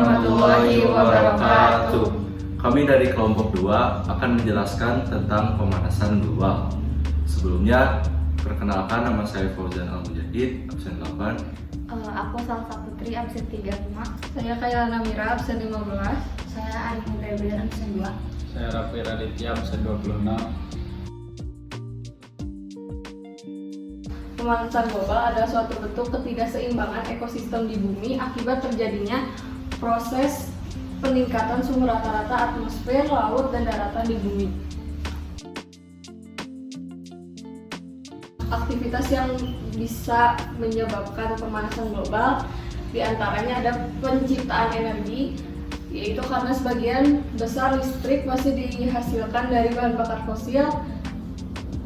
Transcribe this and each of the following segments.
warahmatullahi wabarakatuh. Kami dari kelompok 2 akan menjelaskan tentang pemanasan global. Sebelumnya, perkenalkan, nama saya Fauzan Al-Mujahid, absen 8. Aku Salsa Putri, absen 35. Saya Kayla Namira, absen 15. Saya Aini Rebel, absen 2. Saya Raffi Raditya, absen 26. Pemanasan global adalah suatu bentuk ketidakseimbangan ekosistem di bumi akibat terjadinya proses peningkatan suhu rata-rata atmosfer, laut, dan daratan di bumi. Aktivitas yang bisa menyebabkan pemanasan global diantaranya ada penciptaan energi, yaitu karena sebagian besar listrik masih dihasilkan dari bahan bakar fosil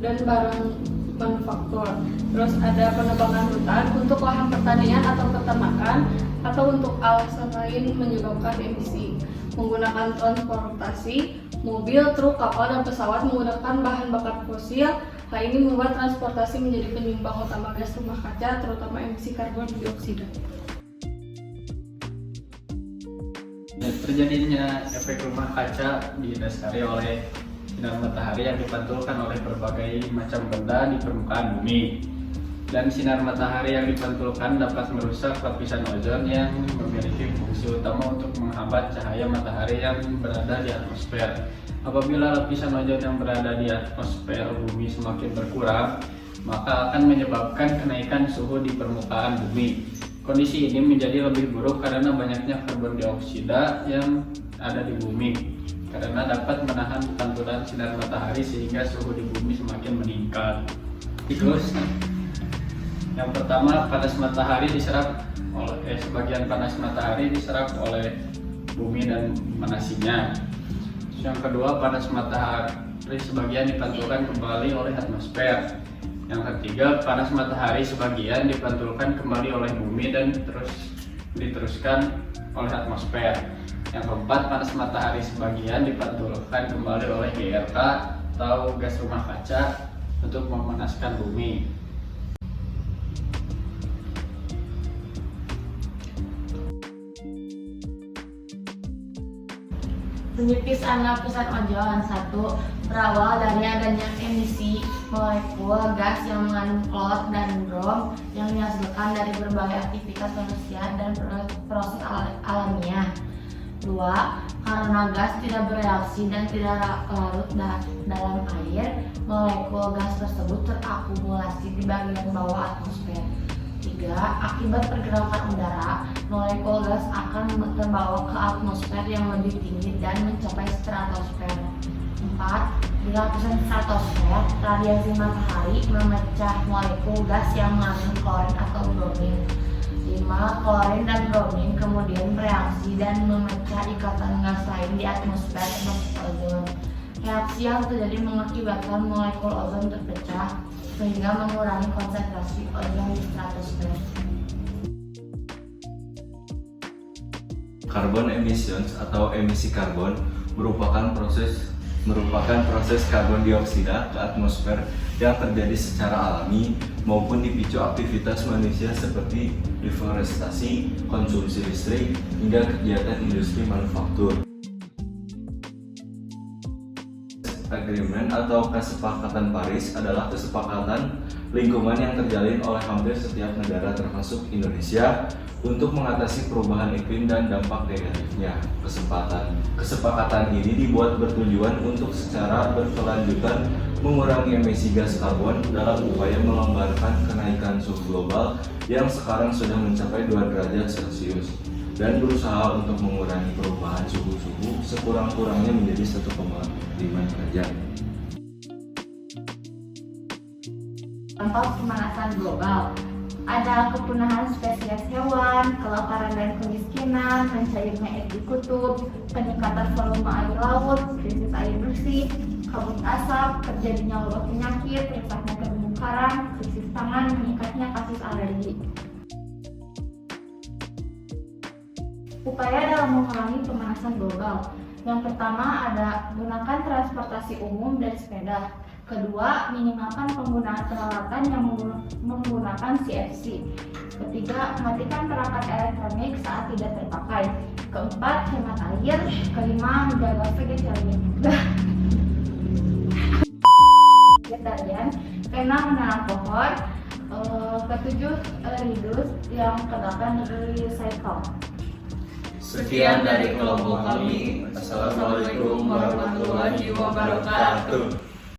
dan barang manufaktur. Terus ada penebangan hutan untuk lahan pertanian atau peternakan atau untuk alasan lain menyebabkan emisi. Menggunakan transportasi, mobil, truk, kapal, dan pesawat menggunakan bahan bakar fosil. Hal ini membuat transportasi menjadi penyumbang utama gas rumah kaca, terutama emisi karbon dioksida. Terjadinya efek rumah kaca didasari oleh sinar matahari yang dipantulkan oleh berbagai macam benda di permukaan bumi. Dan sinar matahari yang dipantulkan dapat merusak lapisan ozon yang memiliki fungsi utama untuk menghambat cahaya matahari yang berada di atmosfer. Apabila lapisan ozon yang berada di atmosfer bumi semakin berkurang, maka akan menyebabkan kenaikan suhu di permukaan bumi. Kondisi ini menjadi lebih buruk karena banyaknya karbon dioksida yang ada di bumi, karena dapat menahan pantulan sinar matahari sehingga suhu di bumi semakin meningkat. Terus, yang pertama, panas matahari diserap oleh sebagian panas matahari diserap oleh bumi dan memanasinya. Yang kedua, panas matahari sebagian dipantulkan kembali oleh atmosfer. Yang ketiga, panas matahari sebagian dipantulkan kembali oleh bumi dan diteruskan oleh atmosfer. Yang keempat, panas matahari sebagian dipantulkan kembali oleh GRK atau gas rumah kaca untuk memanaskan bumi. Penipisan lapisan ozon 1 berawal dari adanya emisi molekul gas yang mengandung klor dan brom yang dihasilkan dari berbagai aktivitas manusia dan proses alamiah. 2. Karena gas tidak bereaksi dan tidak larut dalam air, molekul gas tersebut terakumulasi di bagian bawah atmosfer. 3. Akibat pergerakan udara, molekul gas akan terbawa ke atmosfer yang lebih tinggi dan mencapai stratosfer. 4. Di lapisan stratosfer, radiasi matahari memecah molekul gas yang mengandung klorin atau bromin. 5. Klorin dan bromin kemudian bereaksi dan memecah ikatan gas lain di atmosfer seperti ozon. Reaksi yang terjadi mengakibatkan molekul ozon terpecah sehingga mengurangi konsentrasi ozon di stratosfer. Carbon emissions atau emisi karbon merupakan proses karbon dioksida ke atmosfer yang terjadi secara alami maupun dipicu aktivitas manusia seperti deforestasi, konsumsi listrik, hingga kegiatan industri manufaktur. Agreement atau kesepakatan Paris adalah kesepakatan lingkungan yang terjalin oleh hampir setiap negara termasuk Indonesia untuk mengatasi perubahan iklim dan dampak negatifnya. Kesepakatan ini dibuat bertujuan untuk secara berkelanjutan mengurangi emisi gas karbon dalam upaya melonggarkan kenaikan suhu global yang sekarang sudah mencapai 2 derajat Celcius dan berusaha untuk mengurangi perubahan suhu sekurang-kurangnya menjadi 1,5 derajat. Dampak pemanasan global ada kepunahan spesies hewan, kelaparan dan kemiskinan, mencairnya es di kutub, peningkatan volume air laut, krisis air bersih, kabut asap, terjadinya wabah penyakit, rusaknya terumbu karang, krisis pangan, meningkatnya kasus alergi. Upaya dalam mengurangi pemanasan global. Yang pertama ada gunakan transportasi umum dan sepeda. Kedua, minimalkan penggunaan peralatan yang menggunakan CFC. Ketiga, matikan perangkat elektronik saat tidak terpakai. Keempat, hemat air. Kelima, menjaga vegetarian. Keenam, menanam pohon. Ketujuh, reduce. Yang kedelapan, recycle. Sekian dari kelompok kami. Assalamualaikum warahmatullahi wabarakatuh.